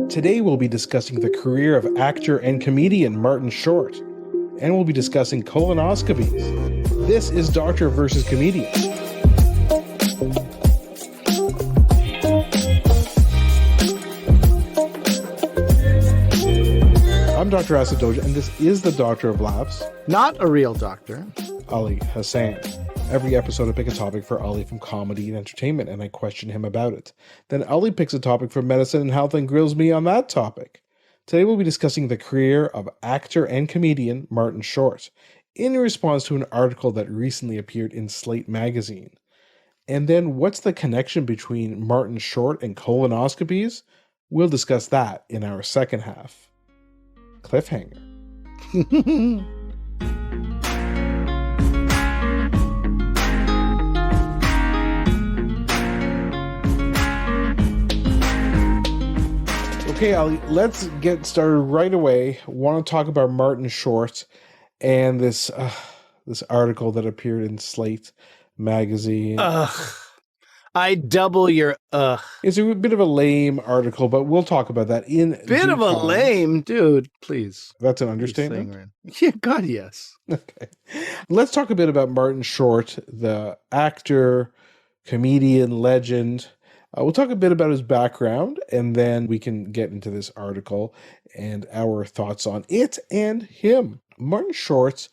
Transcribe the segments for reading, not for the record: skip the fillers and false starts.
Today we'll be discussing the career of actor and comedian Martin Short, and we'll be discussing colonoscopies. This is Doctor versus Comedian. I'm Dr. Asif, and this is the Doctor of Laughs. Not a real doctor. Ali Hassan. Every episode I pick a topic for Ali from comedy and entertainment, and I question him about it. Then Ali picks a topic from medicine and health and grills me on that topic. Today we'll be discussing the career of actor and comedian Martin Short, in response to an article that recently appeared in Slate magazine. And then what's the connection between Martin Short and colonoscopies? We'll discuss that in our second half. Cliffhanger. Okay, Ali, let's get started right away. I want to talk about Martin Short and this article that appeared in Slate magazine. I double your It's a bit of a lame article, but we'll talk about that in bit of a time. lame, dude. Please. That's an understatement. Yeah, God, yes. Okay. Let's talk a bit about Martin Short, the actor, comedian, legend. We'll talk a bit about his background, and then we can get into this article and our thoughts on it and him. Martin Short,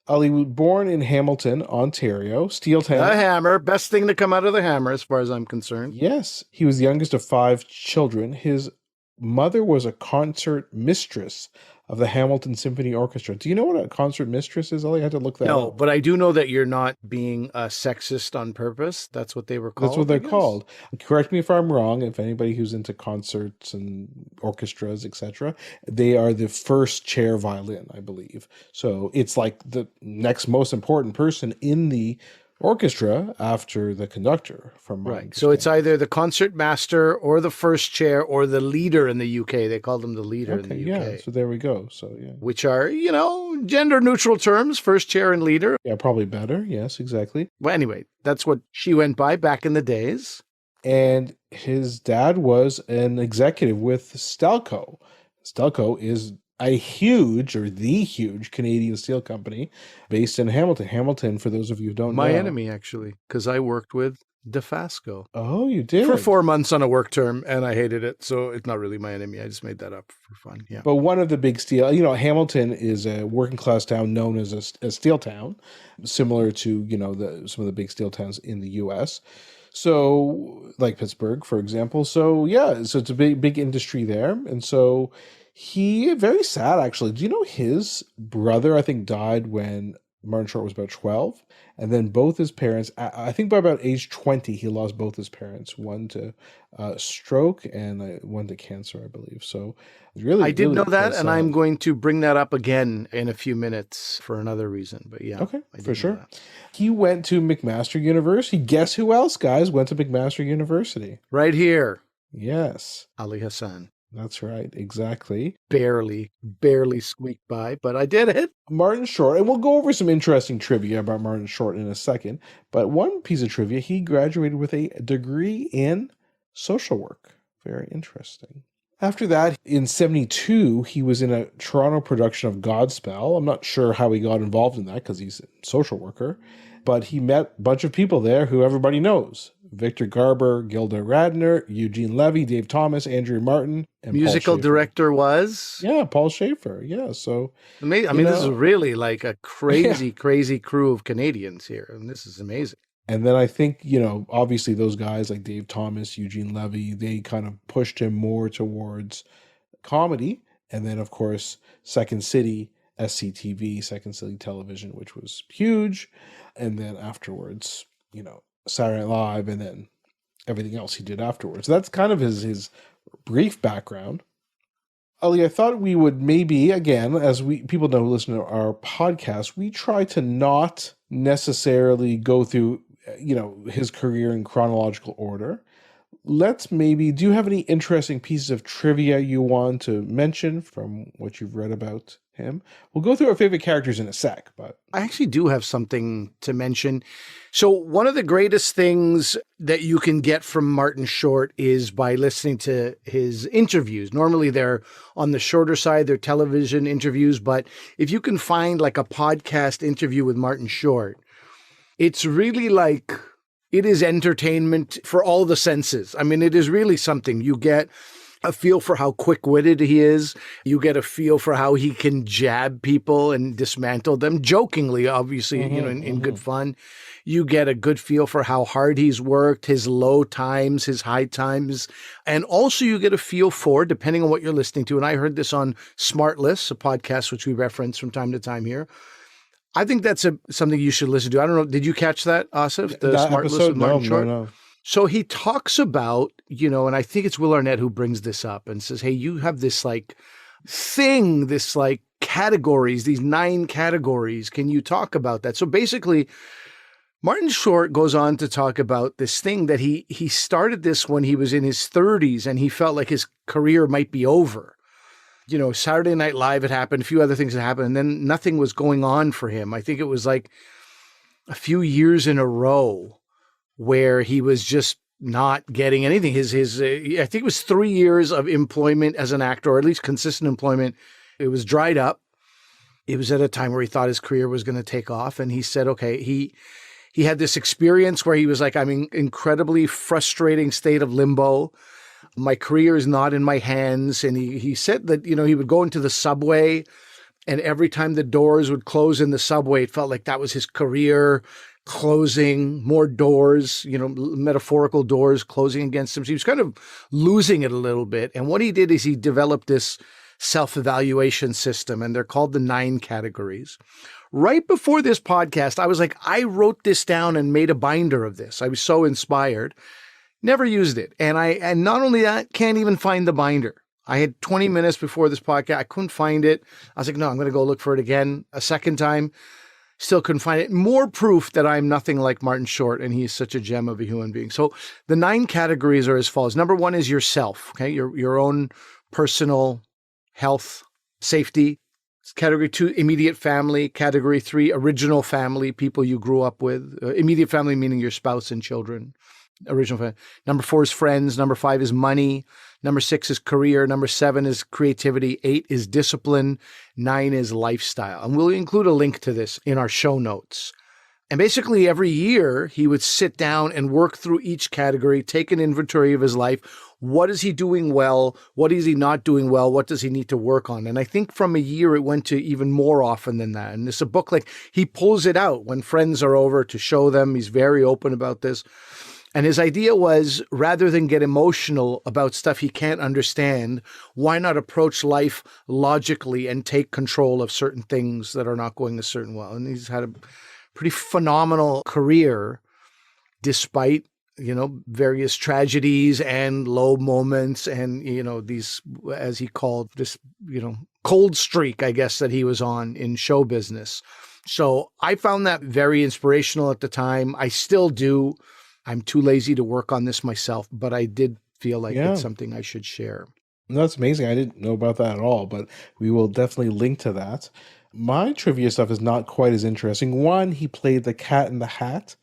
Ali, was born in Hamilton, Ontario, Steeltown. The Hammer, best thing to come out of the Hammer, as far as I'm concerned. Yes, he was the youngest of 5 children. His mother was a concert mistress of the Hamilton Symphony Orchestra. Do you know what a concert mistress is, Ali? I had to look that up. No, but I do know that you're not being sexist on purpose. That's what they were called. That's what they're called. Correct me if I'm wrong. If anybody who's into concerts and orchestras, etc., they are the first chair violin, I believe. So it's like the next most important person in the orchestra after the conductor. From my right. So it's either the concert master or the first chair or the leader in the UK. They call them the leader in the UK. Yeah, so there we go. So yeah, which are, gender neutral terms, first chair and leader. Yeah, probably better. Yes, exactly. Well, anyway, that's what she went by back in the days. And his dad was an executive with Stelco. Stelco is the huge Canadian steel company based in Hamilton. Hamilton, for those of you who don't know. My enemy, actually, because I worked with DeFasco. Oh, you did? For 4 months on a work term, and I hated it, so it's not really my enemy. I just made that up for fun, yeah. But one of the big steel, Hamilton is a working class town known as a steel town, similar to, some of the big steel towns in the U.S., so like Pittsburgh, for example. So yeah, so it's a big industry there. And so he, very sad actually. Do you know his brother, I think, died when Martin Short was about 12? And then both his parents, I think by about age 20, he lost both his parents. One to stroke and one to cancer, I believe. So really, I did really know that, sad. and I'm going to bring that up again in a few minutes for another reason. But yeah. Okay, for sure. He went to McMaster University. Guess who else, guys, went to McMaster University? Right here. Yes. Ali Hassan. That's right, exactly. Barely squeaked by, but I did it. Martin Short, and we'll go over some interesting trivia about Martin Short in a second, but one piece of trivia, he graduated with a degree in social work. Very interesting. After that, in 1972, he was in a Toronto production of Godspell. I'm not sure how he got involved in that because he's a social worker, but he met a bunch of people there who everybody knows. Victor Garber, Gilda Radner, Eugene Levy, Dave Thomas, Andrew Martin, and musical director was? Yeah, Paul Schaefer. Yeah, so... Amazing. I mean, this is really like a crazy crew of Canadians here, and this is amazing. And then I think, obviously those guys like Dave Thomas, Eugene Levy, they kind of pushed him more towards comedy. And then, of course, Second City, SCTV, Second City Television, which was huge. And then afterwards, Saturday Night Live, and then everything else he did afterwards. That's kind of his brief background. Ali, I thought we would maybe, again, as people know who listen to our podcast, we try to not necessarily go through, his career in chronological order. let's maybe, do you have any interesting pieces of trivia you want to mention from what you've read about him? We'll go through our favorite characters in a sec, but I actually do have something to mention. So one of the greatest things that you can get from Martin Short is by listening to his interviews. Normally they're on the shorter side, they're television interviews, but if you can find like a podcast interview with Martin Short, it's really like, it is entertainment for all the senses. I mean, it is really something. You get a feel for how quick-witted he is. You get a feel for how he can jab people and dismantle them jokingly, obviously, in good fun. You get a good feel for how hard he's worked, his low times, his high times. And also you get a feel for, depending on what you're listening to, and I heard this on Smart Lists, a podcast which we reference from time to time here. I think that's something you should listen to. I don't know. Did you catch that, Asif? The that Smart episode? List with Martin Short? No. So he talks about, and I think it's Will Arnett who brings this up and says, hey, you have this like thing, this like categories, these 9 categories. Can you talk about that? So basically, Martin Short goes on to talk about this thing that he started this when he was in his 30s and he felt like his career might be over. Saturday Night Live had happened, a few other things had happened, and then nothing was going on for him. I think it was like a few years in a row where he was just not getting anything. I think it was 3 years of employment as an actor, or at least consistent employment. It was dried up. It was at a time where he thought his career was going to take off. And he said, okay, he had this experience where he was like, I'm in incredibly frustrating state of limbo. My career is not in my hands. And he said that, he would go into the subway and every time the doors would close in the subway, it felt like that was his career closing, more doors, metaphorical doors closing against him. So he was kind of losing it a little bit. And what he did is he developed this self-evaluation system, and they're called the 9 categories. Right before this podcast, I was like, I wrote this down and made a binder of this. I was so inspired. Never used it. And not only that, can't even find the binder. I had 20 minutes before this podcast. I couldn't find it. I was like, no, I'm going to go look for it again a second time. Still couldn't find it. More proof that I'm nothing like Martin Short, and he's such a gem of a human being. So the 9 categories are as follows. Number 1 is yourself, okay? Your own personal health, safety. Category 2, immediate family. Category 3, original family, people you grew up with. Immediate family meaning your spouse and children. Original family. Number 4 is friends. Number 5 is money. Number 6 is career. Number 7 is creativity. 8 is discipline. 9 is lifestyle. And we'll include a link to this in our show notes. And basically every year he would sit down and work through each category, take an inventory of his life. What is he doing well? What is he not doing well? What does he need to work on? And I think from a year it went to even more often than that. And it's a book like he pulls it out when friends are over to show them. He's very open about this. And his idea was, rather than get emotional about stuff he can't understand, why not approach life logically and take control of certain things that are not going a certain well? And he's had a pretty phenomenal career despite, various tragedies and low moments and, these, as he called this, cold streak, I guess, that he was on in show business. So I found that very inspirational at the time. I still do. I'm too lazy to work on this myself, but I did feel like it's something I should share. That's amazing. I didn't know about that at all, but we will definitely link to that. My trivia stuff is not quite as interesting. One, he played the Cat in the Hat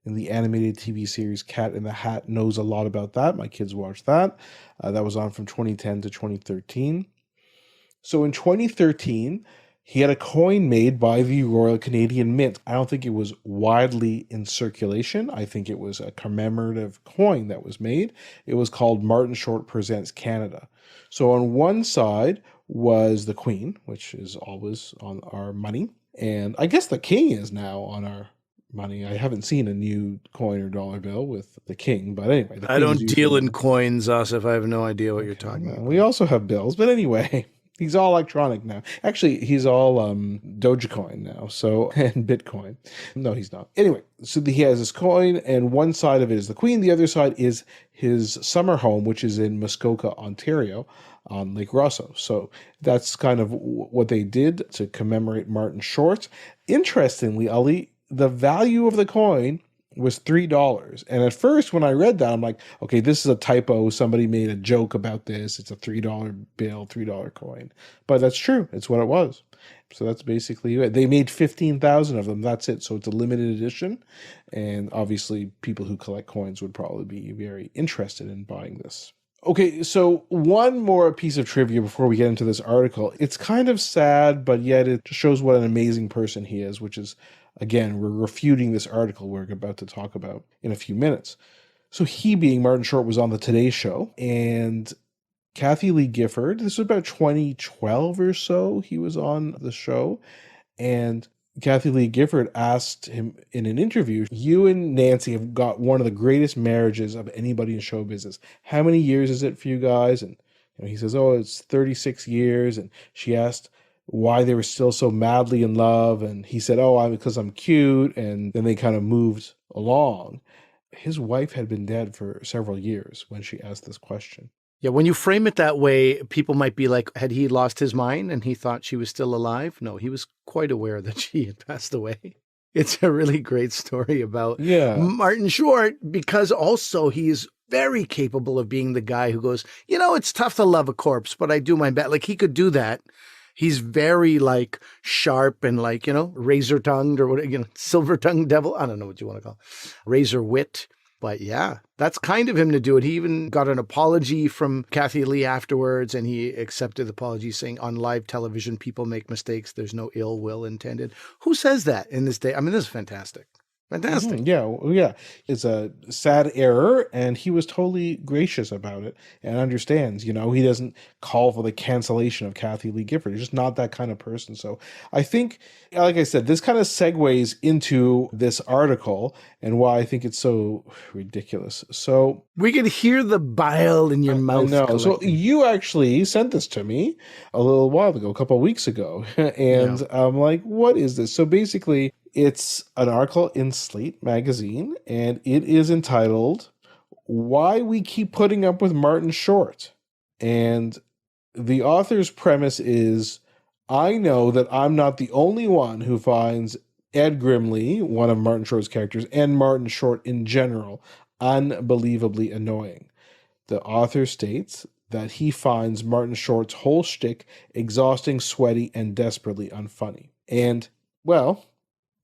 in the animated TV series Cat in the Hat. Knows a lot about that. My kids watched that. That was on from 2010 to 2013. So in 2013, he had a coin made by the Royal Canadian Mint. I don't think it was widely in circulation. I think it was a commemorative coin that was made. It was called Martin Short Presents Canada. So on one side was the Queen, which is always on our money. And I guess the King is now on our money. I haven't seen a new coin or dollar bill with the King, but anyway. I don't deal in coins, Asif. I have no idea what you're talking about. We also have bills, but anyway. He's all electronic now. Actually, he's all Dogecoin now, and Bitcoin. No, he's not. Anyway, so he has this coin, and one side of it is the Queen. The other side is his summer home, which is in Muskoka, Ontario, on Lake Rosso. So that's kind of what they did to commemorate Martin Short. Interestingly, Ali, the value of the coin was $3. And at first, when I read that, I'm like, okay, this is a typo. Somebody made a joke about this. It's a $3 bill, $3 coin. But that's true. It's what it was. So that's basically it. They made 15,000 of them. That's it. So it's a limited edition. And obviously, people who collect coins would probably be very interested in buying this. Okay, so one more piece of trivia before we get into this article. It's kind of sad, but yet it shows what an amazing person he is, which is, again, we're refuting this article we're about to talk about in a few minutes. So he, being Martin Short, was on the Today Show, and Kathy Lee Gifford, this was about 2012 or so, he was on the show, and Kathy Lee Gifford asked him in an interview, you and Nancy have got one of the greatest marriages of anybody in show business. How many years is it for you guys? And he says, oh, it's 36 years. And she asked why they were still so madly in love. And he said, oh, because I'm cute. And then they kind of moved along. His wife had been dead for several years when she asked this question. Yeah, when you frame it that way, people might be like, had he lost his mind and he thought she was still alive? No, he was quite aware that she had passed away. It's a really great story about Martin Short, because also he's very capable of being the guy who goes, it's tough to love a corpse, but I do my best. Like, he could do that. He's very sharp and razor tongued or what, silver tongued devil. I don't know what you want to call it. Razor wit. But yeah, that's kind of him to do it. He even got an apology from Kathy Lee afterwards, and he accepted the apology, saying on live television, people make mistakes. There's no ill will intended. Who says that in this day? I mean, this is fantastic. Fantastic. Yeah. It's a sad error, and he was totally gracious about it and understands, he doesn't call for the cancellation of Kathy Lee Gifford. He's just not that kind of person. So I think, like I said, this kind of segues into this article and why I think it's so ridiculous. So we can hear the bile in your mouth. I know. So you actually sent this to me a little while ago, a couple of weeks ago. And I'm like, what is this? So basically, it's an article in Slate magazine, and it is entitled, Why We Keep Putting Up with Martin Short. And the author's premise is, I know that I'm not the only one who finds Ed Grimley, one of Martin Short's characters, and Martin Short in general, unbelievably annoying. The author states that he finds Martin Short's whole shtick exhausting, sweaty, and desperately unfunny. And, well,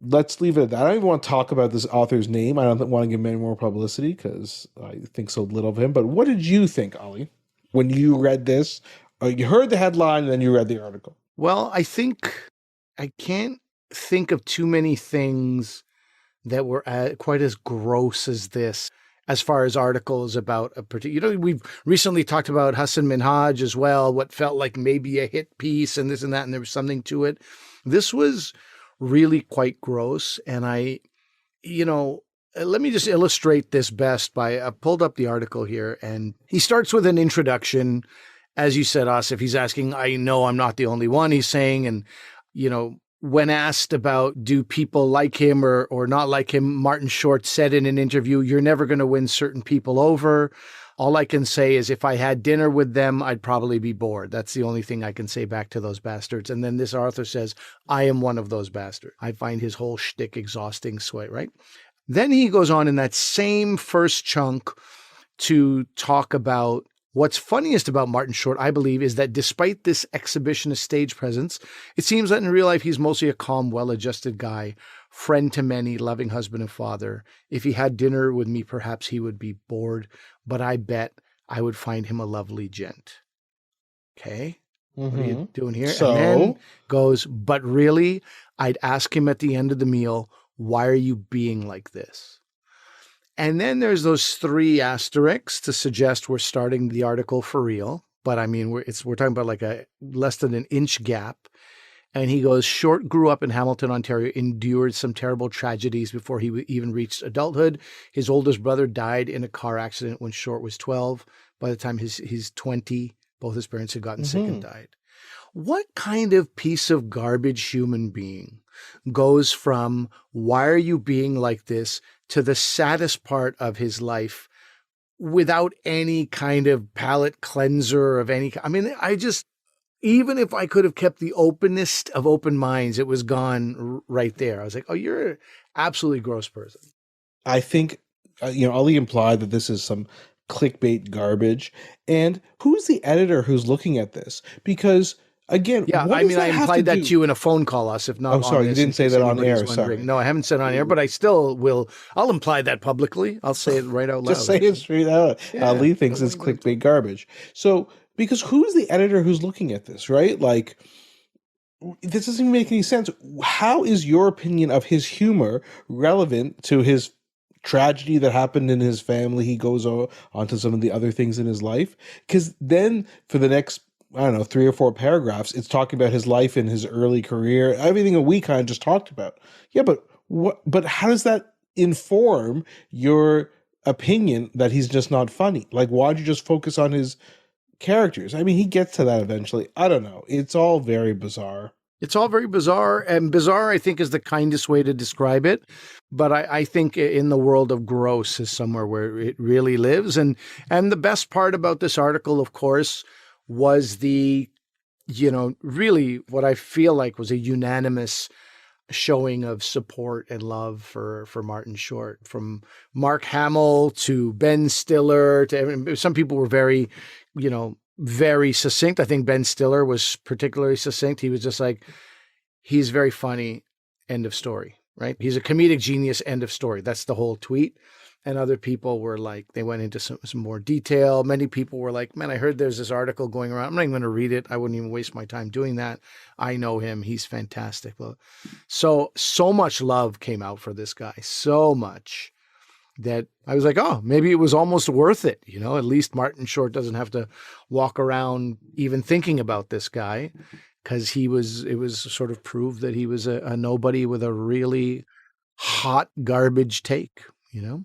let's leave it at that. I don't even want to talk about this author's name. I don't want to give him any more publicity because I think so little of him. But what did you think, Ollie, when you read this? You heard the headline and then you read the article. Well, I think I can't think of too many things that were quite as gross as this, as far as articles about a particular, we've recently talked about Hassan Minhaj as well, what felt like maybe a hit piece and this and that, and there was something to it. This was really quite gross. And let me just illustrate this best by, I pulled up the article here, and he starts with an introduction. As you said, Asif, he's asking, I know I'm not the only one, he's saying, and, when asked about do people like him or not like him, Martin Short said in an interview, you're never going to win certain people over. All I can say is if I had dinner with them, I'd probably be bored. That's the only thing I can say back to those bastards. And then this author says, I am one of those bastards. I find his whole shtick exhausting, sweat, right? Then he goes on in that same first chunk to talk about what's funniest about Martin Short, I believe, is that despite this exhibitionist stage presence, it seems that in real life, he's mostly a calm, well-adjusted guy, friend to many, loving husband and father. If he had dinner with me, perhaps he would be bored, but I bet I would find him a lovely gent. Okay? What are you doing here? So? And then goes, but really, I'd ask him at the end of the meal, why are you being like this? And then there's those 3 asterisks to suggest we're starting the article for real. But I mean, we're talking about like a less than an inch gap. And he goes, Short grew up in Hamilton, Ontario, endured some terrible tragedies before he even reached adulthood. His oldest brother died in a car accident when Short was 12. By the time he's 20, both his parents had gotten sick and died. What kind of piece of garbage human being goes from, why are you being like this, to the saddest part of his life without any kind of palate cleanser of any kind? I mean, even if I could have kept the openest of open minds, it was gone right there. I was like, oh, you're an absolutely gross person. I think, Ali implied that this is some clickbait garbage. And who's the editor who's looking at this? Because, again, Yeah, what I does mean, I that have to implied that do? to you in a phone call, us, if not Oh, on sorry, you this, in didn't say case that on anybody's air. wondering. Sorry. No, I haven't said it on air, but I still will. I'll imply that publicly. I'll say it right out Just loud. say it Actually. straight out. Yeah, Lee thinks don't it's worry about it. clickbait garbage. So, because who's the editor who's looking at this, right? Like, this doesn't even make any sense. How is your opinion of his humor relevant to his tragedy that happened in his family? He goes on to some of the other things in his life. Because then for the next, I don't know, 3 or 4 paragraphs, it's talking about his life in his early career, everything that we kind of just talked about. Yeah, but what? But how does that inform your opinion that he's just not funny? Like, why'd you just focus on his characters? I mean, he gets to that eventually. I don't know. It's all very bizarre. It's all very bizarre, and bizarre, I think, is the kindest way to describe it. But I think in the world of gross is somewhere where it really lives. And the best part about this article, of course, was really what I feel like was a unanimous showing of support and love for Martin Short, from Mark Hamill to Ben Stiller to some people were very, very succinct. I think Ben Stiller was particularly succinct. He was just like, he's very funny, end of story, right? He's a comedic genius, end of story. That's the whole tweet. And other people were like, they went into some more detail. Many people were like, man, I heard there's this article going around. I'm not even going to read it. I wouldn't even waste my time doing that. I know him. He's fantastic. So much love came out for this guy. So much that I was like, oh, maybe it was almost worth it. At least Martin Short doesn't have to walk around even thinking about this guy, because it was sort of proved that he was a nobody with a really hot garbage take.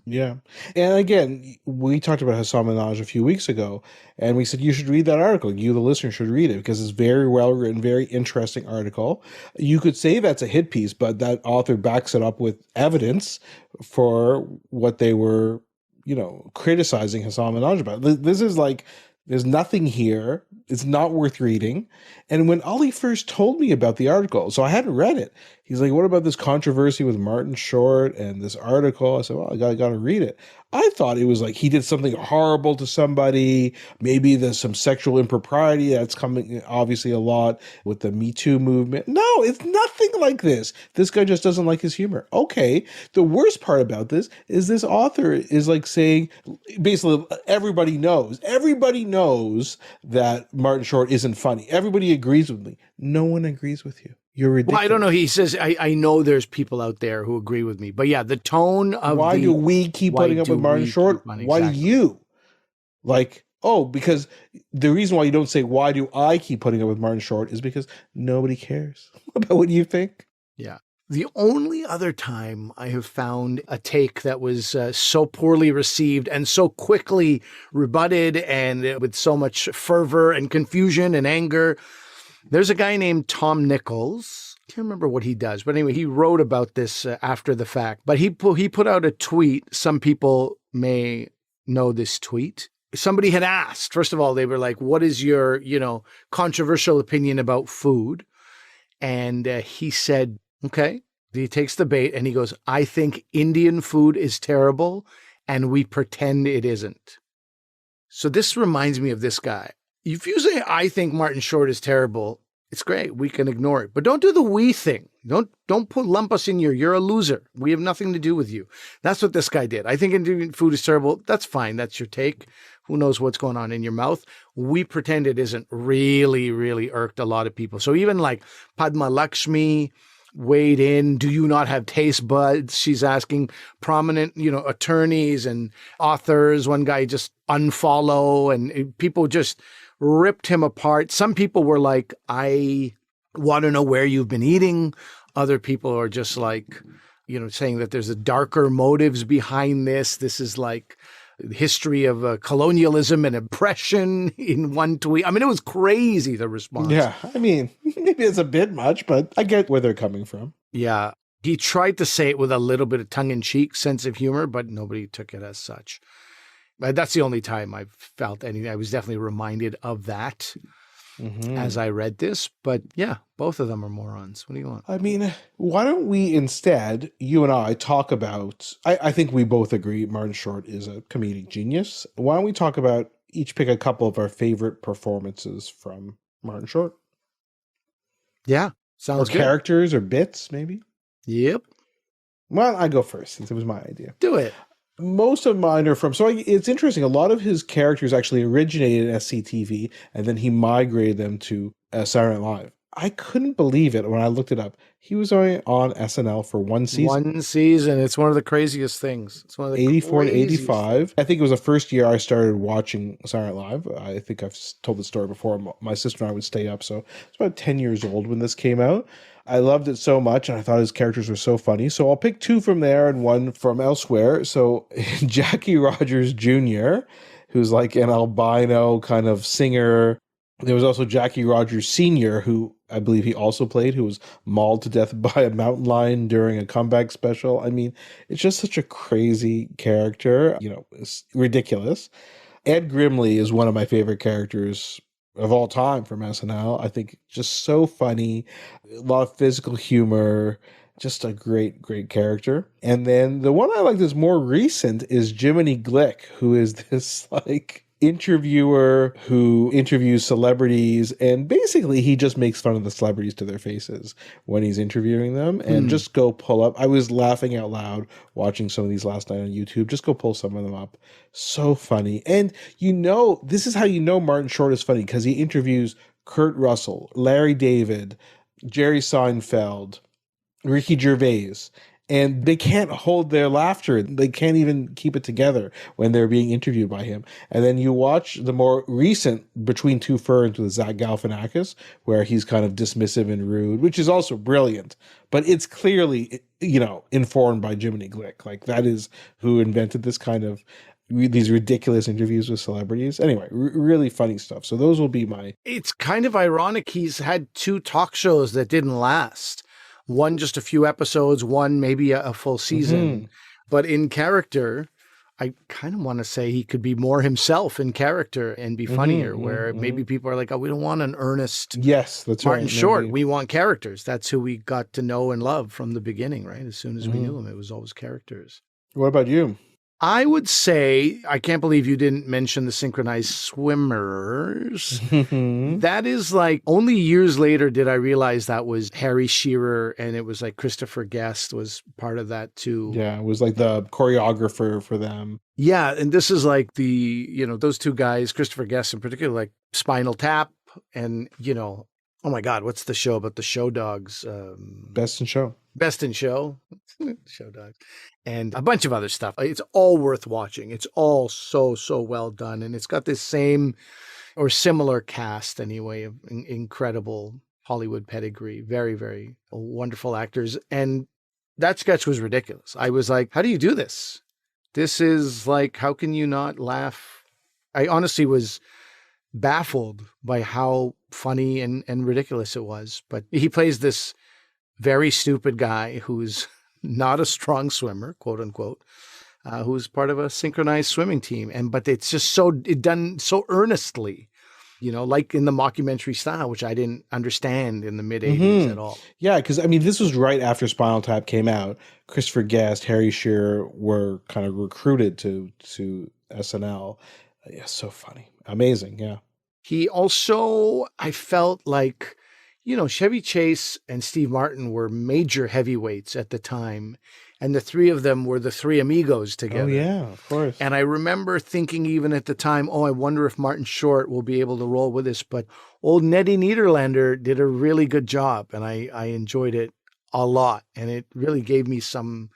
Yeah. And again, we talked about Hassan Minaj a few weeks ago, and we said you should read that article. You, the listener, should read it because it's very well written, very interesting article. You could say that's a hit piece, but that author backs it up with evidence for what they were, criticizing Hassan Minaj about. This is like, there's nothing here. It's not worth reading. And when Ali first told me about the article, so I hadn't read it. He's like, what about this controversy with Martin Short and this article? I said, well, I got to read it. I thought it was like he did something horrible to somebody. Maybe there's some sexual impropriety that's coming obviously a lot with the Me Too movement. No, it's nothing like this. This guy just doesn't like his humor. Okay. The worst part about this is this author is like saying, basically, everybody knows that Martin Short isn't funny. Everybody agrees with me. No one agrees with you. You're ridiculous. Well, I don't know. He says, I know there's people out there who agree with me. But yeah, the tone of why do we keep putting up with Martin Short? Why do you? Like, because the reason why you don't say, why do I keep putting up with Martin Short is because nobody cares about what you think. Yeah. The only other time I have found a take that was so poorly received and so quickly rebutted and with so much fervor and confusion and anger, there's a guy named Tom Nichols. I can't remember what he does, but anyway, he wrote about this after the fact. But he put out a tweet. Some people may know this tweet. Somebody had asked, first of all, they were like, what is your, controversial opinion about food? And he said, okay. He takes the bait and he goes, I think Indian food is terrible and we pretend it isn't. So this reminds me of this guy. If you say, I think Martin Short is terrible, it's great. We can ignore it. But don't do the we thing. Don't lump us in you're a loser. We have nothing to do with you. That's what this guy did. I think Indian food is terrible. That's fine. That's your take. Who knows what's going on in your mouth? We pretend it isn't. Really, really irked a lot of people. So even like Padma Lakshmi weighed in. Do you not have taste buds? She's asking prominent, attorneys and authors. One guy just unfollow, and people just ripped him apart. Some people were like, I want to know where you've been eating. Other people are just like, saying that there's a darker motives behind this. This is like history of colonialism and oppression in one tweet. I mean, it was crazy, the response. Yeah, I mean, maybe it's a bit much, but I get where they're coming from. Yeah. He tried to say it with a little bit of tongue-in-cheek sense of humor, but nobody took it as such. But that's the only time I've felt anything. I was definitely reminded of that. as I read this. But yeah, both of them are morons. What do you want? I mean, why don't we instead, you and I, talk about, I think we both agree Martin Short is a comedic genius. Why don't we talk about, each pick a couple of our favorite performances from Martin Short? Yeah, sounds or good. Characters or bits, maybe? Yep. Well, I go first since it was my idea. Do it. Most of mine are from, it's interesting. A lot of his characters actually originated in SCTV, and then he migrated them to Saturday Night Live. I couldn't believe it when I looked it up. He was only on SNL for one season. One season. It's one of the craziest things. It's one of the 84 to craziest 85. things. I think it was the first year I started watching Saturday Night Live. I think I've told the story before. My sister and I would stay up, so it's about 10 years old when this came out. I loved it so much, and I thought his characters were so funny. So I'll pick two from there and one from elsewhere. So Jackie Rogers Jr., who's like an albino kind of singer. There was also Jackie Rogers Sr., who I believe he also played, who was mauled to death by a mountain lion during a comeback special. I mean, it's just such a crazy character. It's ridiculous. Ed Grimley is one of my favorite characters of all time from SNL. I think just so funny, a lot of physical humor, just a great, great character. And then the one I like that's more recent is Jiminy Glick, who is this interviewer who interviews celebrities, and basically he just makes fun of the celebrities to their faces when he's interviewing them. And just go pull up, I was laughing out loud watching some of these last night on YouTube. Just go pull some of them up. So funny. And this is how Martin Short is funny, because he interviews Kurt Russell, Larry David, Jerry Seinfeld, Ricky Gervais, and they can't hold their laughter. They can't even keep it together when they're being interviewed by him. And then you watch the more recent Between Two Ferns with Zach Galifianakis, where he's kind of dismissive and rude, which is also brilliant. But it's clearly, informed by Jiminy Glick. Like, that is who invented this kind of these ridiculous interviews with celebrities. Anyway, really funny stuff. So those will be my... It's kind of ironic. He's had two talk shows that didn't last. One just a few episodes, one maybe a full season. But in character, I kind of want to say he could be more himself in character and be funnier, where maybe people are like, oh, we don't want an earnest Martin Short. We want characters. That's who we got to know and love from the beginning, right? As soon as we knew him, it was always characters. What about you? I would say, I can't believe you didn't mention the synchronized swimmers. That is only years later did I realize that was Harry Shearer, and it was Christopher Guest was part of that too. Yeah, it was the choreographer for them. Yeah, and this is those two guys, Christopher Guest in particular, Spinal Tap, and oh my God, what's the show about the show dogs? Best in Show. Best in Show. Show dogs. And a bunch of other stuff. It's all worth watching. It's all so, so well done. And it's got this same or similar cast anyway of incredible Hollywood pedigree. Very, very wonderful actors. And that sketch was ridiculous. I was like, how do you do this? This is how can you not laugh? I honestly was baffled by how funny and ridiculous it was. But he plays this very stupid guy who's not a strong swimmer, quote unquote, who's part of a synchronized swimming team. But it's just done so earnestly, like in the mockumentary style, which I didn't understand in the mid 80s at all. Yeah. Cause this was right after Spinal Tap came out. Christopher Guest, Harry Shearer were kind of recruited to SNL. Yeah. So funny. Amazing. Yeah. He also, I felt like, Chevy Chase and Steve Martin were major heavyweights at the time, and the three of them were the three amigos together. Oh, yeah, of course. And I remember thinking even at the time, I wonder if Martin Short will be able to roll with this. But old Nettie Niederlander did a really good job, and I enjoyed it a lot. And it really gave me some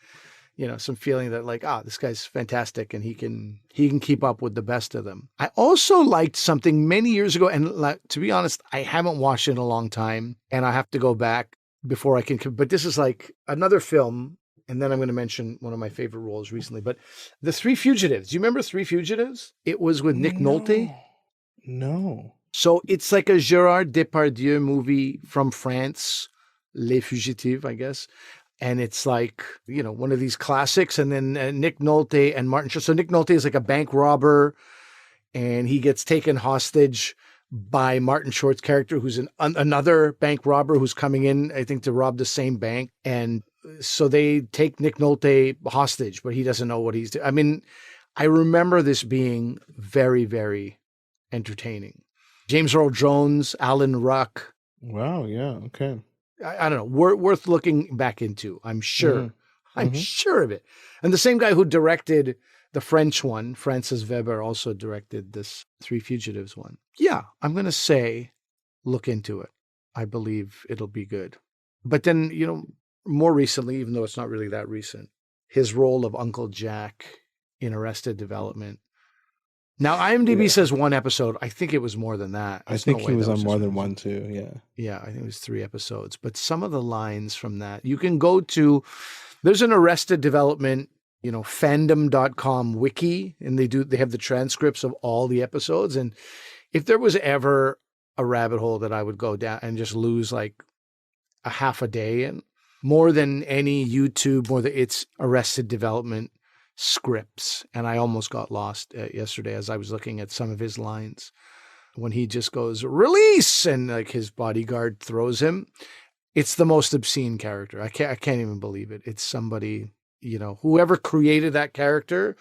feeling that this guy's fantastic and he can keep up with the best of them. I also liked something many years ago, and to be honest, I haven't watched it in a long time, and I have to go back before I can. But this is another film, and then I'm going to mention one of my favorite roles recently. But The Three Fugitives. Do you remember Three Fugitives? It was with Nick Nolte. No. So it's like a Gerard Depardieu movie from France, Les Fugitifs, I guess. And it's one of these classics. And then Nick Nolte and Martin Short. So Nick Nolte is a bank robber, and he gets taken hostage by Martin Short's character, who's another bank robber who's coming in, I think, to rob the same bank. And so they take Nick Nolte hostage, but he doesn't know what he's doing. I mean, I remember this being very, very entertaining. James Earl Jones, Alan Ruck. Wow. Yeah. Okay. I don't know. Worth looking back into. I'm sure. Mm-hmm. I'm sure of it. And the same guy who directed the French one, Francis Weber, also directed this Three Fugitives one. Yeah, I'm going to say look into it. I believe it'll be good. But then, more recently, even though it's not really that recent, his role of Uncle Jack in Arrested Development. Now, IMDb says one episode. I think it was more than that. I think he was on more than one too. Yeah. Yeah, I think it was 3 episodes. But some of the lines from that, you can go to, there's an Arrested Development, fandom.com wiki, and they have the transcripts of all the episodes. And if there was ever a rabbit hole that I would go down and just lose like a half a day in, more than any YouTube, it's Arrested Development scripts. And I almost got lost yesterday as I was looking at some of his lines when he just goes, release, and like his bodyguard throws him. It's the most obscene character. I can't even believe it. It's somebody, whoever created that character,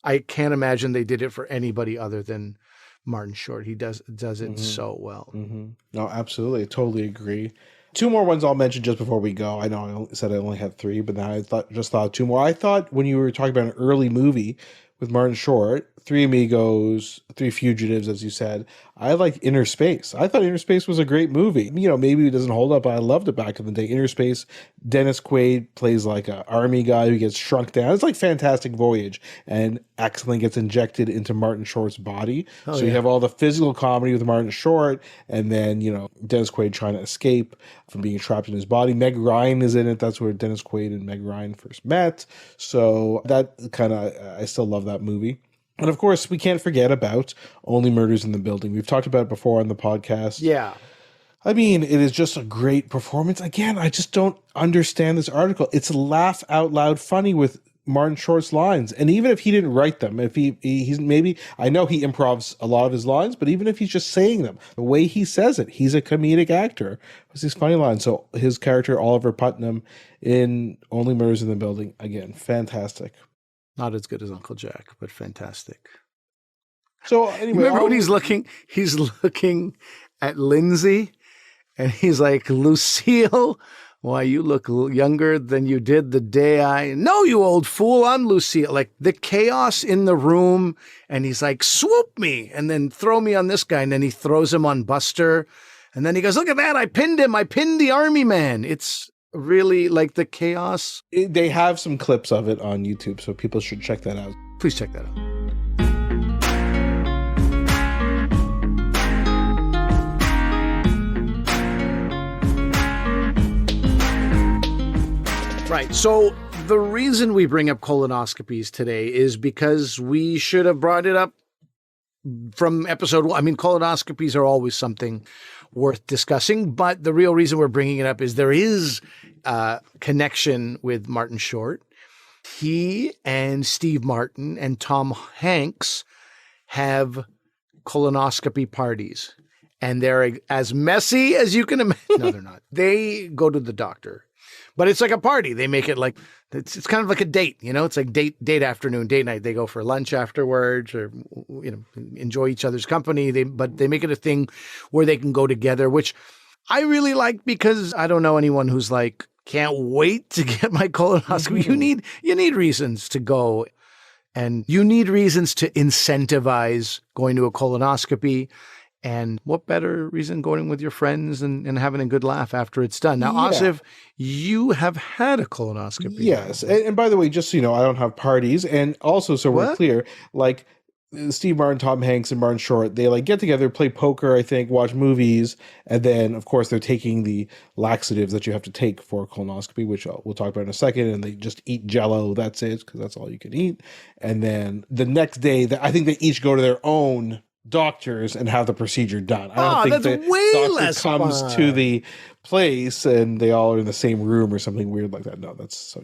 I can't imagine they did it for anybody other than Martin Short. He does it so well. Mm-hmm. No, absolutely. I totally agree. 2 more ones I'll mention just before we go. I know I said I only had 3, but now I just thought 2 more. I thought when you were talking about an early movie with Martin Short, Three Amigos, Three Fugitives, as you said, I like Inner Space. I thought Inner Space was a great movie. Maybe it doesn't hold up, but I loved it back in the day. Inner Space, Dennis Quaid plays like an army guy who gets shrunk down. It's like Fantastic Voyage, and accidentally gets injected into Martin Short's body. You have all the physical comedy with Martin Short, and then, Dennis Quaid trying to escape from being trapped in his body. Meg Ryan is in it. That's where Dennis Quaid and Meg Ryan first met. So that I still love that movie. And of course, we can't forget about Only Murders in the Building. We've talked about it before on the podcast. Yeah. I mean, it is just a great performance. Again, I just don't understand this article. It's laugh out loud funny with Martin Short's lines. And even if he didn't write them, if he's maybe, I know he improvs a lot of his lines, but even if he's just saying them, the way he says it, he's a comedic actor. It's these funny lines. So his character, Oliver Putnam, in Only Murders in the Building, again, fantastic. Not as good as Uncle Jack, but fantastic. So anyway, remember when he's looking at Lindsay and he's like, Lucille, why, you look younger than you did the day no, you old fool, I'm Lucille. Like the chaos in the room, and he's like, swoop me and then throw me on this guy. And then he throws him on Buster. And then he goes, look at that. I pinned him. I pinned the army man. It's really like the chaos. They have some clips of it on YouTube, so people should check that out. Please check that out. Right. So the reason we bring up colonoscopies today is because we should have brought it up from episode 1. I mean, colonoscopies are always something worth discussing, but the real reason we're bringing it up is there is a connection with Martin Short. He and Steve Martin and Tom Hanks have colonoscopy parties, and they're as messy as you can imagine. No, they're not. They go to the doctor, but it's like a party. They make it like, it's kind of like a date, It's like date afternoon, date night. They go for lunch afterwards, or enjoy each other's company. But they make it a thing where they can go together, which I really like, because I don't know anyone who's like, can't wait to get my colonoscopy. Mm-hmm. You need reasons to go, and you need reasons to incentivize going to a colonoscopy. And what better reason going with your friends and having a good laugh after it's done. Now, Asif, you have had a colonoscopy. Yes. And by the way, just so you know, I don't have parties. And also, so we're clear, like Steve Martin, Tom Hanks, and Martin Short, they like get together, play poker, I think, watch movies. And then, of course, they're taking the laxatives that you have to take for a colonoscopy, which we'll talk about in a second. And they just eat Jell-O. That's it, because that's all you can eat. And then the next day, I think they each go to their own doctors and have the procedure done. I don't think the doctor comes to the place and they all are in the same room or something weird like that. No, that's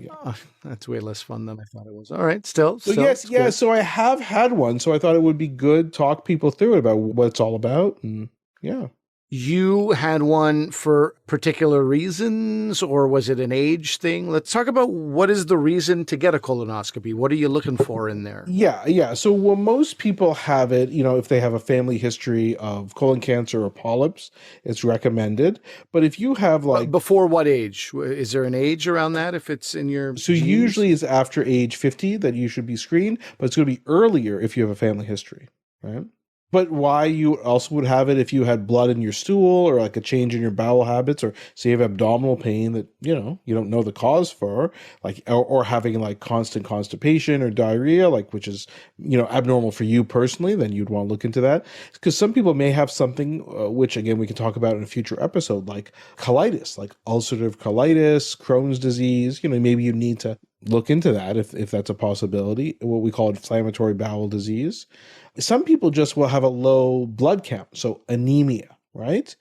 that's way less fun than I thought it was. All right, still yes, yeah. Good. So I have had one, so I thought it would be good talk people through it about what it's all about. And Yeah. You had one for particular reasons, or was it an age thing? Let's talk about what is the reason to get a colonoscopy. What are you looking for in there? Yeah. So, well, most people have it, if they have a family history of colon cancer or polyps, it's recommended. But if you have Before what age? Is there an age around that if it's in your so genes? usually it's after age 50 that you should be screened, but it's going to be earlier if you have a family history, right? But why you also would have it if you had blood in your stool or like a change in your bowel habits, or say you have abdominal pain that, you don't know the cause for, like, or having like constant constipation or diarrhea, like, which is, abnormal for you personally, then you'd want to look into that. Because some people may have something, which again, we can talk about in a future episode, like colitis, like ulcerative colitis, Crohn's disease, maybe you need to look into that if that's a possibility, what we call inflammatory bowel disease. Some people just will have a low blood count, so anemia, right?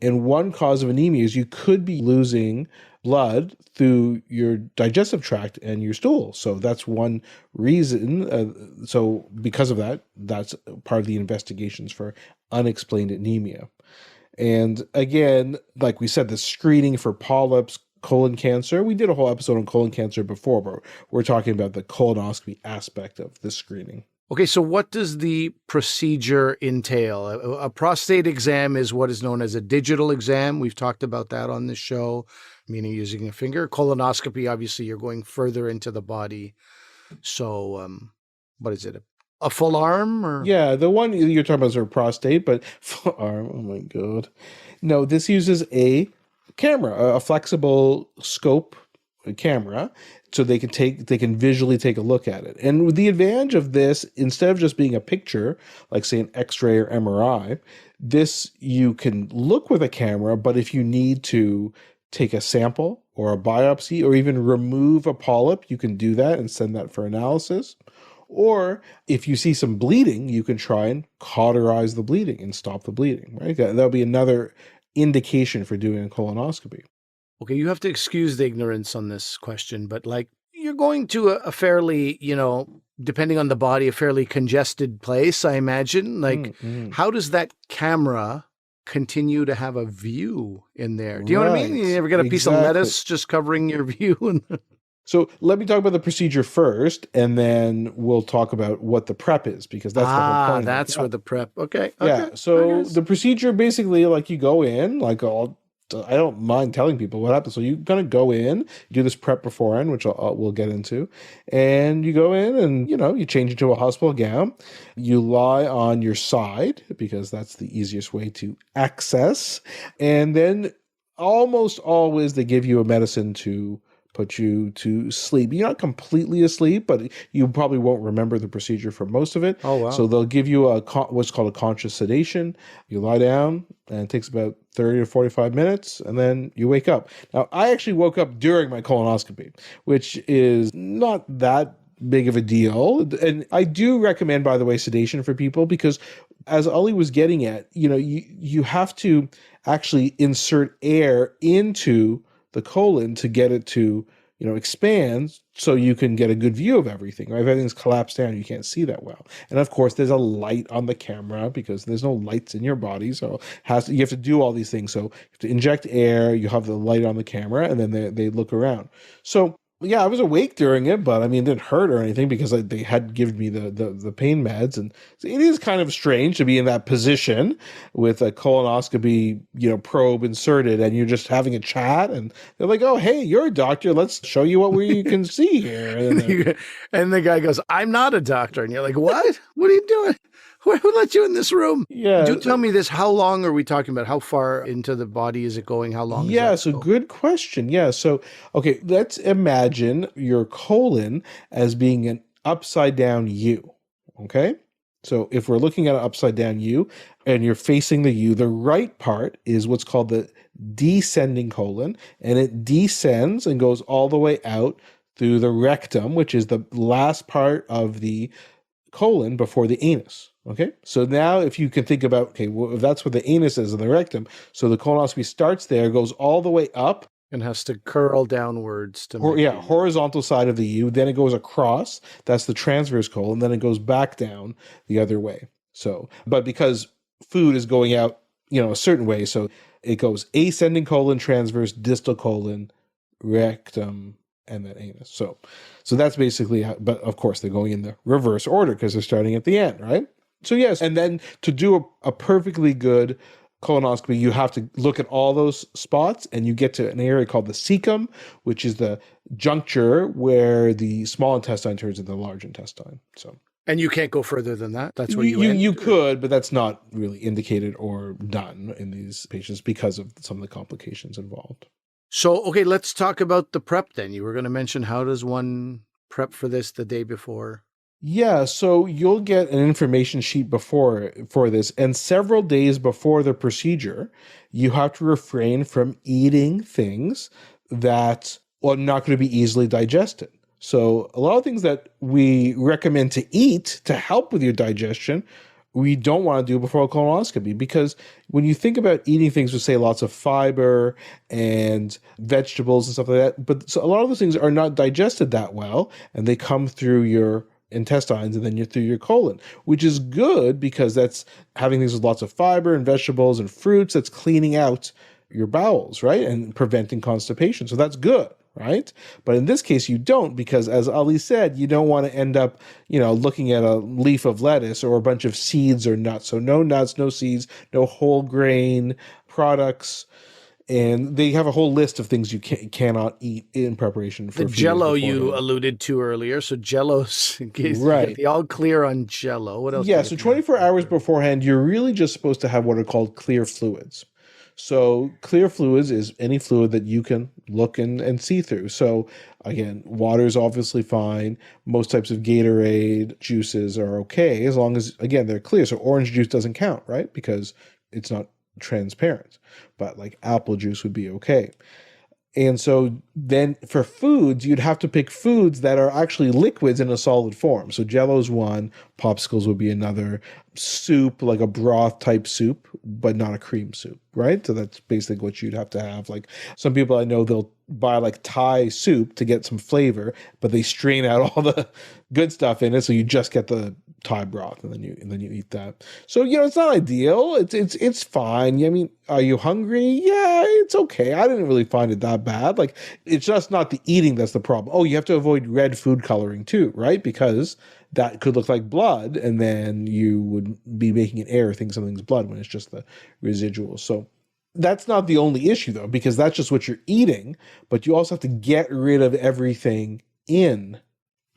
And one cause of anemia is you could be losing blood through your digestive tract and your stool. So that's one reason. So because of that, that's part of the investigations for unexplained anemia. And again, like we said, the screening for polyps, colon cancer, we did a whole episode on colon cancer before, but we're talking about the colonoscopy aspect of the screening. Okay, so what does the procedure entail? A prostate exam is what is known as a digital exam. We've talked about that on this show, meaning using a finger. Colonoscopy, obviously, you're going further into the body. So, what is it? A full arm? Or? Yeah, the one you're talking about is a prostate, but full arm, oh my God. No, this uses a camera, a flexible scope camera, so they can visually take a look at it. And the advantage of this, instead of just being a picture, like say an X-ray or MRI, this you can look with a camera, but if you need to take a sample or a biopsy or even remove a polyp, you can do that and send that for analysis. Or if you see some bleeding, you can try and cauterize the bleeding and stop the bleeding, right? That'll be another indication for doing a colonoscopy. Okay, you have to excuse the ignorance on this question, but like you're going to a fairly, depending on the body, a fairly congested place, I imagine. Like, how does that camera continue to have a view in there? Do you know what I mean? You ever get a piece of lettuce just covering your view? So let me talk about the procedure first, and then we'll talk about what the prep is, because that's the whole point. That's where the prep. Okay. Yeah. So the procedure basically, like you go in, I don't mind telling people what happens. So you're gonna go in, do this prep beforehand, which we'll get into, and you go in and you change into a hospital gown. You lie on your side because that's the easiest way to access, and then almost always they give you a medicine to put you to sleep. You're not completely asleep, but you probably won't remember the procedure for most of it. Oh, wow. So they'll give you what's called a conscious sedation. You lie down, and it takes about 30 to 45 minutes, and then you wake up. Now, I actually woke up during my colonoscopy, which is not that big of a deal. And I do recommend, by the way, sedation for people, because as Ollie was getting at, you have to actually insert air into the colon to get it to, expand so you can get a good view of everything. Right? If everything's collapsed down, you can't see that well. And of course, there's a light on the camera because there's no lights in your body. So you have to do all these things. So you have to inject air, you have the light on the camera, and then they look around. So yeah, I was awake during it, but I mean, it didn't hurt or anything because they had given me the pain meds. And it is kind of strange to be in that position with a colonoscopy, probe inserted, and you're just having a chat, and they're like, "Oh, hey, you're a doctor. Let's show you what we can see here." And the guy goes, "I'm not a doctor," and you're like, "What? What are you doing? Who let you in this room?" Yeah. Do tell me this. How long are we talking about? How far into the body is it going? How long? Yeah. So good question. Yeah. So, okay, let's imagine your colon as being an upside down U. Okay. So if we're looking at an upside down U and you're facing the U, the right part is what's called the descending colon, and it descends and goes all the way out through the rectum, which is the last part of the colon before the anus. Okay, so now if you can think about, if that's what the anus is and the rectum, so the colonoscopy starts there, goes all the way up, and has to curl downwards to horizontal side of the U, then it goes across, that's the transverse colon, then it goes back down the other way. So, but because food is going out, a certain way. So it goes ascending colon, transverse, distal colon, rectum, and then anus. So that's basically how, but of course they're going in the reverse order because they're starting at the end, right? So yes, and then to do a perfectly good colonoscopy, you have to look at all those spots, and you get to an area called the cecum, which is the juncture where the small intestine turns into the large intestine. So. And you can't go further than that? That's where you end? You could, but that's not really indicated or done in these patients because of some of the complications involved. So, okay, let's talk about the prep then. You were going to mention, how does one prep for this the day before? Yeah, so you'll get an information sheet for this, and several days before the procedure, you have to refrain from eating things that are not going to be easily digested. So a lot of things that we recommend to eat to help with your digestion, we don't want to do before a colonoscopy, because when you think about eating things with, say, lots of fiber and vegetables and stuff like that, but so a lot of those things are not digested that well, and they come through your intestines and then you're through your colon, which is good because that's having things with lots of fiber and vegetables and fruits, that's cleaning out your bowels, right? And preventing constipation. So that's good, right? But in this case, you don't, because as Ali said, you don't want to end up, looking at a leaf of lettuce or a bunch of seeds or nuts. So no nuts, no seeds, no whole grain products. And they have a whole list of things you cannot eat in preparation for the Jell-O you alluded to earlier. So Jell-O's, in case right. The all clear on Jell-O. What else? Yeah, so 24 hours beforehand, you're really just supposed to have what are called clear fluids. So clear fluids is any fluid that you can look and see through. So again, water is obviously fine. Most types of Gatorade juices are okay as long as, again, they're clear. So orange juice doesn't count, right? Because it's not transparent, but like apple juice would be okay. And so then for foods, you'd have to pick foods that are actually liquids in a solid form. So Jell-O's one, popsicles would be another, soup, like a broth type soup, but not a cream soup, right? So that's basically what you'd have to have. Like some people I know, they'll buy like Thai soup to get some flavor, but they strain out all the good stuff in it, so you just get the Thai broth, and then you eat that. So it's not ideal. It's fine. I mean, are you hungry? Yeah, it's okay. I didn't really find it that bad. Like, it's just not the eating that's the problem. Oh, you have to avoid red food coloring too, right? Because that could look like blood, and then you would be making an error, think something's blood when it's just the residuals. So that's not the only issue though, because that's just what you're eating, but you also have to get rid of everything in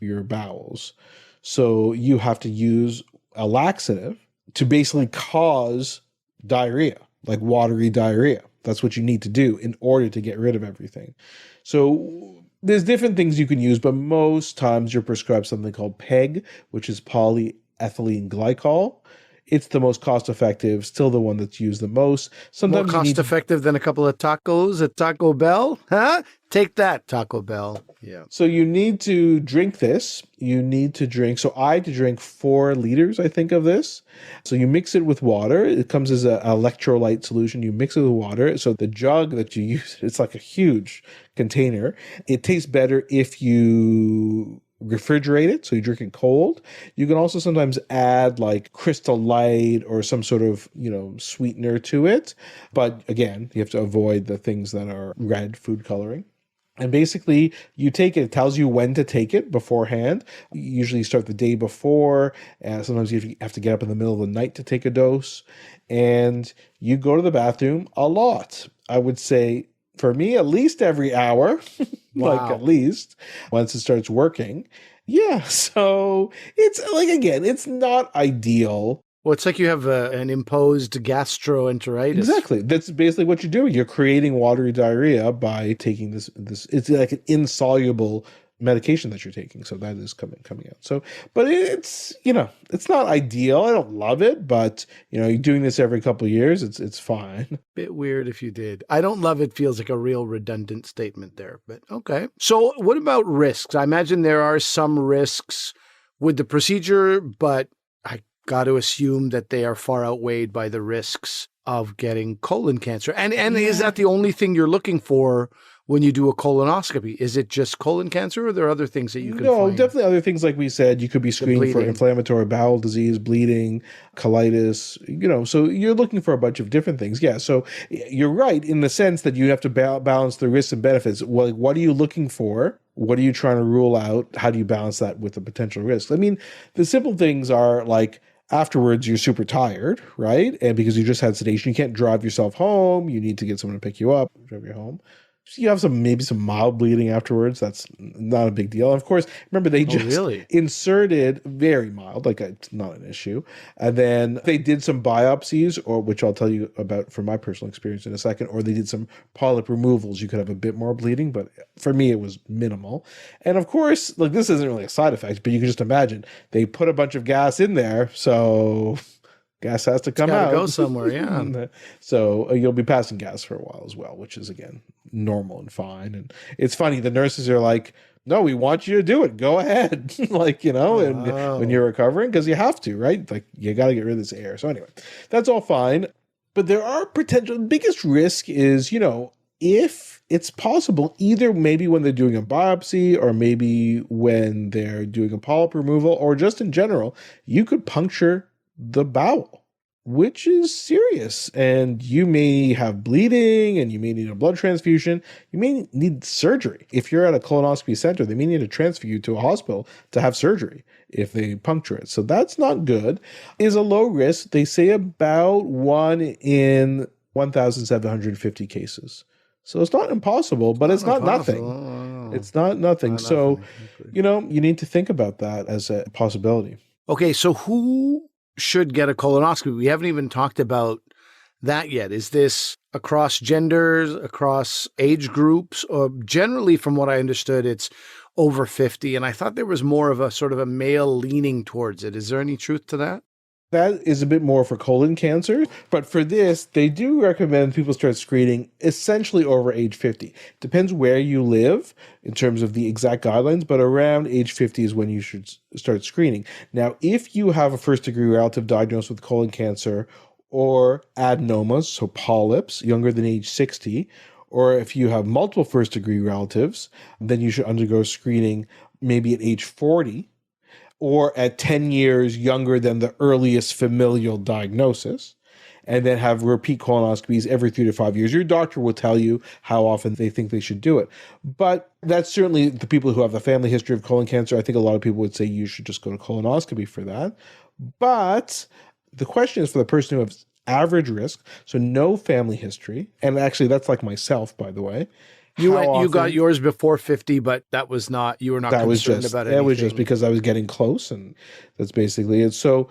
your bowels. So you have to use a laxative to basically cause diarrhea, like watery diarrhea. That's what you need to do in order to get rid of everything. So there's different things you can use, but most times you're prescribed something called PEG, which is polyethylene glycol. It's the most cost-effective, still the one that's used the most. Sometimes more cost-effective than a couple of tacos at Taco Bell? Huh? Take that, Taco Bell. Yeah. So you need to drink this. So I had to drink 4 liters, I think, of this. So you mix it with water. It comes as an electrolyte solution. You mix it with water. So the jug that you use, it's like a huge container. It tastes better if you refrigerate it, so you drink it cold. You can also sometimes add like Crystal Light or some sort of sweetener to it, but again, you have to avoid the things that are red food coloring. And basically, you take it. It tells you when to take it beforehand. You usually start the day before, and sometimes you have to get up in the middle of the night to take a dose. And you go to the bathroom a lot. I would say, for me, at least every hour, Wow. At least, once it starts working. Yeah, so it's like, again, it's not ideal. Well, it's like you have an imposed gastroenteritis. Exactly. That's basically what you're doing. You're creating watery diarrhea by taking this. It's like an insoluble medication that you're taking. So that is coming out. So, but it's not ideal. I don't love it, but you're doing this every couple of years. It's fine. Bit weird if you did. I don't love it. Feels like a real redundant statement there, but okay. So what about risks? I imagine there are some risks with the procedure, but I got to assume that they are far outweighed by the risks of getting colon cancer. And is that the only thing you're looking for when you do a colonoscopy? Is it just colon cancer, or are there other things that you can No, find? definitely other things like we said. You could be screening for bleeding. inflammatory bowel disease, bleeding, colitis, so you're looking for a bunch of different things. Yeah, so you're right in the sense that you have to balance the risks and benefits. Well, what are you looking for? What are you trying to rule out? How do you balance that with the potential risks? I mean, the simple things are like, afterwards, you're super tired, right? And because you just had sedation, you can't drive yourself home. You need to get someone to pick you up, drive you home. So you have maybe some mild bleeding afterwards. That's not a big deal. And of course, remember they just inserted very mild, like it's not an issue. And then they did some biopsies, or which I'll tell you about from my personal experience in a second, or they did some polyp removals. You could have a bit more bleeding, but for me, it was minimal. And of course, like this isn't really a side effect, but you can just imagine they put a bunch of gas in there. So gas has to come out. Go somewhere, yeah. So you'll be passing gas for a while as well, which is, again, normal and fine. And it's funny, the nurses are like, no, we want you to do it. Go ahead. And when you're recovering, because you have to, right? Like, you got to get rid of this air. So anyway, that's all fine. But there are potential, the biggest risk is, if it's possible, either maybe when they're doing a biopsy or maybe when they're doing a polyp removal or just in general, you could puncture the bowel, which is serious, and you may have bleeding and you may need a blood transfusion. You may need surgery. If you're at a colonoscopy center, they may need to transfer you to a hospital to have surgery if they puncture it. So that's not good. Is a low risk. They say about 1 in 1,750 cases. So it's not impossible, but it's not nothing. It's not nothing. So, you need to think about that as a possibility. Okay, so who should get a colonoscopy? We haven't even talked about that yet. Is this across genders, across age groups, or generally, from what I understood, it's over 50? And I thought there was more of a sort of a male leaning towards it. Is there any truth to that? That is a bit more for colon cancer, but for this, they do recommend people start screening essentially over age 50. Depends where you live in terms of the exact guidelines, but around age 50 is when you should start screening. Now, if you have a first-degree relative diagnosed with colon cancer or adenomas, so polyps, younger than age 60, or if you have multiple first-degree relatives, then you should undergo screening maybe at age 40, or at 10 years younger than the earliest familial diagnosis, and then have repeat colonoscopies every 3 to 5 years. Your doctor will tell you how often they think they should do it. But that's certainly the people who have the family history of colon cancer. I think a lot of people would say you should just go to colonoscopy for that. But the question is for the person who has average risk, so no family history, and actually that's like myself, by the way. You got yours before 50, but that was not, you were not concerned about anything. That was just because I was getting close, and that's basically it. So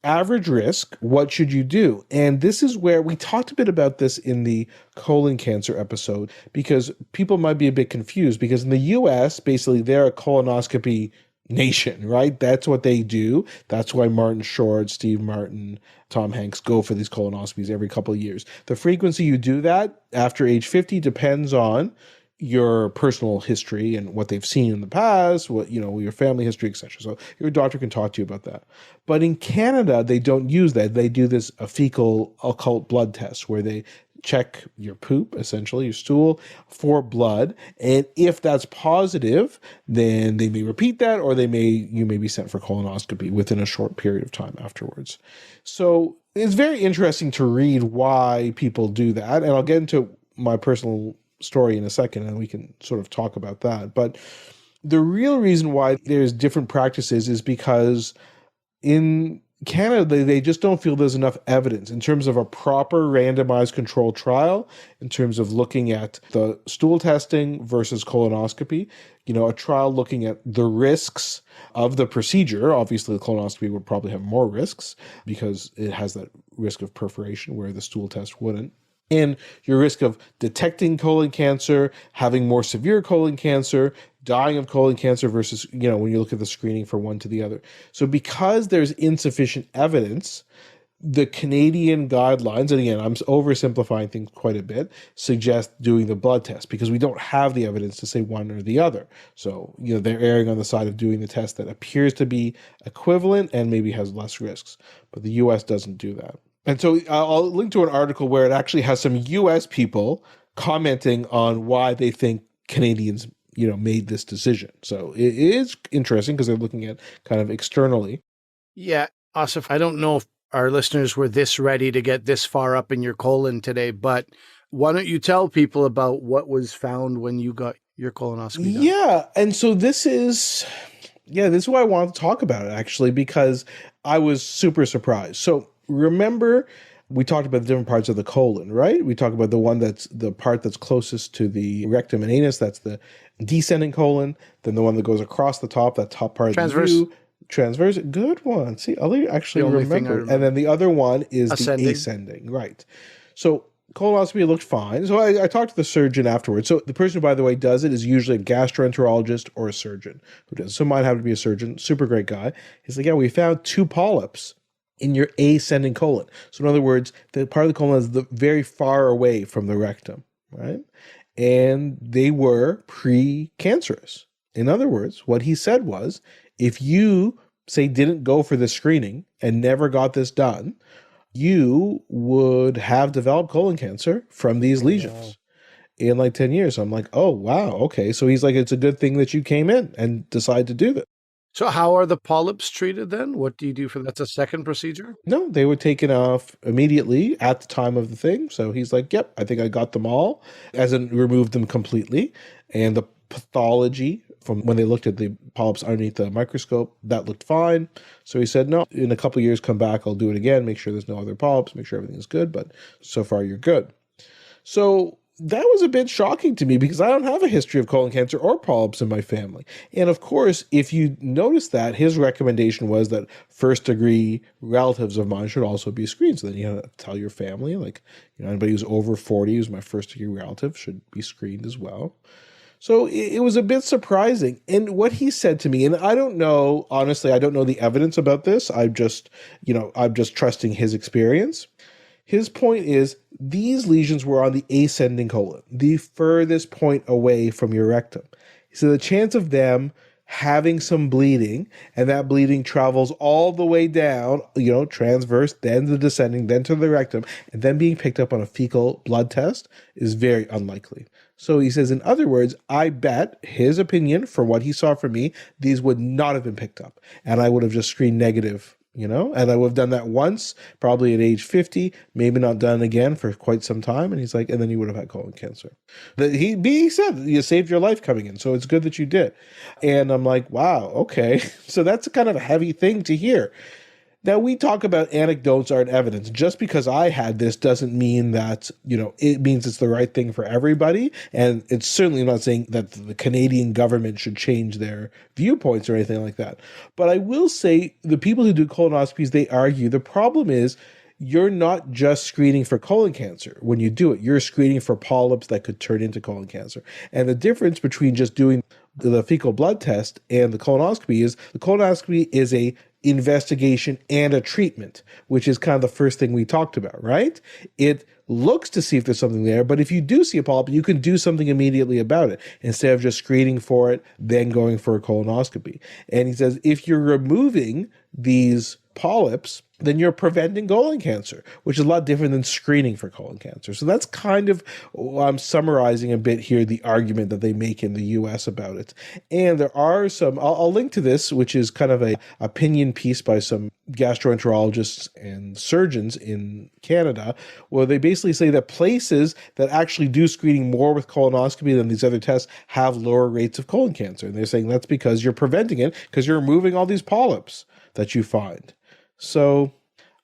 average risk, what should you do? And this is where we talked a bit about this in the colon cancer episode, because people might be a bit confused, because in the US, basically they're a colonoscopy nation, right? That's what they do. That's why Martin Short, Steve Martin, Tom Hanks go for these colonoscopies every couple of years. The frequency you do that after age 50 depends on your personal history and what they've seen in the past, your family history, etc. So your doctor can talk to you about that. But in Canada, they don't use that. They do this a fecal occult blood test where they check your poop, essentially your stool, for blood, and if that's positive, then they may repeat that, or you may be sent for colonoscopy within a short period of time afterwards. So it's very interesting to read why people do that, and I'll get into my personal story in a second, and we can sort of talk about that. But the real reason why there's different practices is because in Canada, they just don't feel there's enough evidence in terms of a proper randomized controlled trial, in terms of looking at the stool testing versus colonoscopy, a trial looking at the risks of the procedure. Obviously, the colonoscopy would probably have more risks because it has that risk of perforation where the stool test wouldn't. And your risk of detecting colon cancer, having more severe colon cancer, dying of colon cancer versus, when you look at the screening for one to the other. So because there's insufficient evidence, the Canadian guidelines, and again, I'm oversimplifying things quite a bit, suggest doing the blood test because we don't have the evidence to say one or the other. So, they're erring on the side of doing the test that appears to be equivalent and maybe has less risks. But the US doesn't do that. And so I'll link to an article where it actually has some US people commenting on why they think Canadians, made this decision. So it is interesting because they're looking at kind of externally. Yeah, Asif, I don't know if our listeners were this ready to get this far up in your colon today, but why don't you tell people about what was found when you got your colonoscopy done? Yeah, and so this is why I wanted to talk about it, actually, because I was super surprised. So remember, we talked about the different parts of the colon, right? We talked about the one that's the part that's closest to the rectum and anus, that's the descending colon. Then the one that goes across the top, that top part Transverse. of the U. Transverse, good one. See, I'll actually The only thing I remember. remember. And then the other one is Ascending. the ascending, right? So colonoscopy looked fine. So I talked to the surgeon afterwards. So the person who, by the way, does it is usually a gastroenterologist or a surgeon who does. So mine happened to be a surgeon, super great guy. He's like, yeah, we found 2 polyps in your ascending colon. So in other words, the part of the colon is very far away from the rectum, right? And they were precancerous. In other words, what he said was, if you, say, didn't go for this screening and never got this done, you would have developed colon cancer from these lesions in like 10 years. So I'm like, oh, wow. Okay. So he's like, it's a good thing that you came in and decided to do that. So how are the polyps treated then? What do you do for that? That's a second procedure? No, they were taken off immediately at the time of the thing. So he's like, yep, I think I got them all, as in removed them completely. And the pathology from when they looked at the polyps underneath the microscope, that looked fine. So he said, no, in a couple of years, come back, I'll do it again, make sure there's no other polyps, make sure everything is good. But so far, you're good. So that was a bit shocking to me because I don't have a history of colon cancer or polyps in my family. And of course, if you notice that, his recommendation was that first degree relatives of mine should also be screened. So then you have to tell your family, like, anybody who's over 40 who's my first degree relative should be screened as well. So it was a bit surprising. And what he said to me, and I don't know, honestly, I don't know the evidence about this. I'm just trusting his experience. His point is these lesions were on the ascending colon, the furthest point away from your rectum. So the chance of them having some bleeding, and that bleeding travels all the way down, transverse, then the descending, then to the rectum, and then being picked up on a fecal blood test is very unlikely. So he says, in other words, I bet his opinion, from what he saw from me, these would not have been picked up. And I would have just screened negative, and I would have done that once, probably at age 50, maybe not done again for quite some time. And he's like, and then you would have had colon cancer. He said, you saved your life coming in. So it's good that you did. And I'm like, wow, okay. So that's kind of a heavy thing to hear. Now, we talk about anecdotes aren't evidence. Just because I had this doesn't mean that, it means it's the right thing for everybody. And it's certainly not saying that the Canadian government should change their viewpoints or anything like that. But I will say the people who do colonoscopies, they argue the problem is you're not just screening for colon cancer when you do it. You're screening for polyps that could turn into colon cancer. And the difference between just doing the fecal blood test and the colonoscopy is a investigation and a treatment, which is kind of the first thing we talked about, right? It looks to see if there's something there, but if you do see a polyp, you can do something immediately about it instead of just screening for it, then going for a colonoscopy. And he says, if you're removing these polyps, then you're preventing colon cancer, which is a lot different than screening for colon cancer. So that's kind of, I'm summarizing a bit here, the argument that they make in the US about it. And there are some, I'll link to this, which is kind of a opinion piece by some gastroenterologists and surgeons in Canada, where they basically say that places that actually do screening more with colonoscopy than these other tests have lower rates of colon cancer. And they're saying that's because you're preventing it, because you're removing all these polyps that you find. So,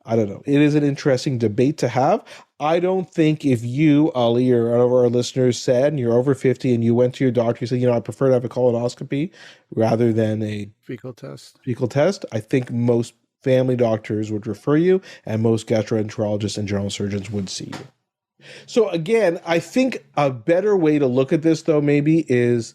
I don't know. It is an interesting debate to have. I don't think if you, Ali, or one of our listeners said, and you're over 50 and you went to your doctor, you said, I prefer to have a colonoscopy rather than a fecal test. I think most family doctors would refer you, and most gastroenterologists and general surgeons would see you. So again, I think a better way to look at this, though, maybe is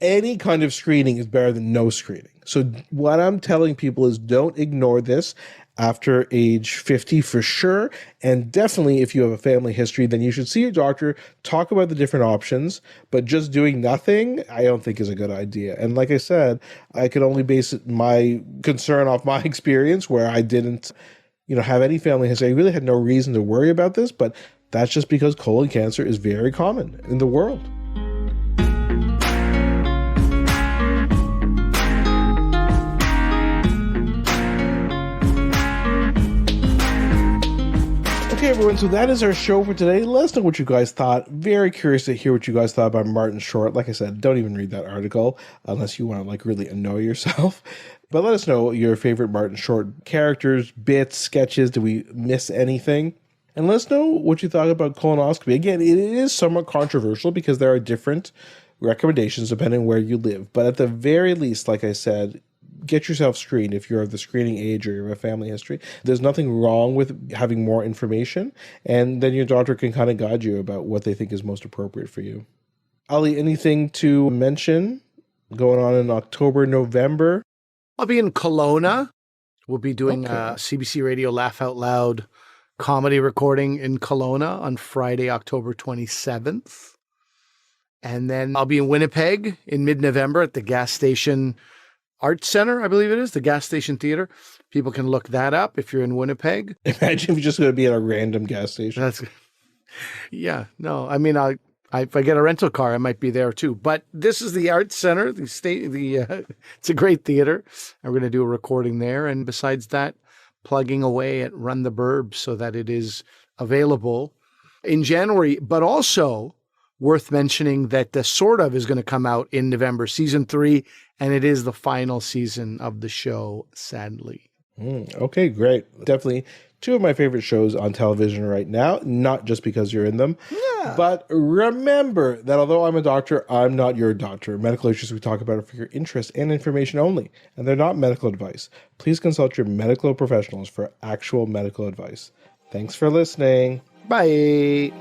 any kind of screening is better than no screening. So what I'm telling people is don't ignore this after age 50 for sure. And definitely if you have a family history, then you should see your doctor, talk about the different options, but just doing nothing, I don't think is a good idea. And like I said, I could only base my concern off my experience where I didn't have any family history. I really had no reason to worry about this, but that's just because colon cancer is very common in the world. Okay, everyone, so that is our show for today. Let us know what you guys thought. Very curious to hear what you guys thought about Martin Short. Like I said, don't even read that article unless you want to really annoy yourself. But let us know your favorite Martin Short characters, bits, sketches. Did we miss anything? And let us know what you thought about colonoscopy. Again, it is somewhat controversial because there are different recommendations depending on where you live. But at the very least, like I said, get yourself screened if you're of the screening age or you have a family history. There's nothing wrong with having more information, and then your doctor can kind of guide you about what they think is most appropriate for you. Ali, anything to mention going on in October, November? I'll be in Kelowna. We'll be doing a CBC Radio Laugh Out Loud comedy recording in Kelowna on Friday, October 27th. And then I'll be in Winnipeg in mid-November at the Gas Station Arts Center, I believe it is, the Gas Station Theater. People can look that up if you're in Winnipeg. Imagine if you're just going to be at a random gas station. I mean, if I get a rental car, I might be there too. But this is the Arts Center, it's a great theater. And we're going to do a recording there. And besides that, plugging away at Run the Burbs so that it is available in January, but also worth mentioning that the Sort of is going to come out in November, season 3, and it is the final season of the show, sadly. Okay, great. Definitely two of my favorite shows on television right now, not just because you're in them. Yeah. But remember that although I'm a doctor, I'm not your doctor. Medical issues we talk about are for your interest and information only, and they're not medical advice. Please consult your medical professionals for actual medical advice. Thanks for listening. Bye.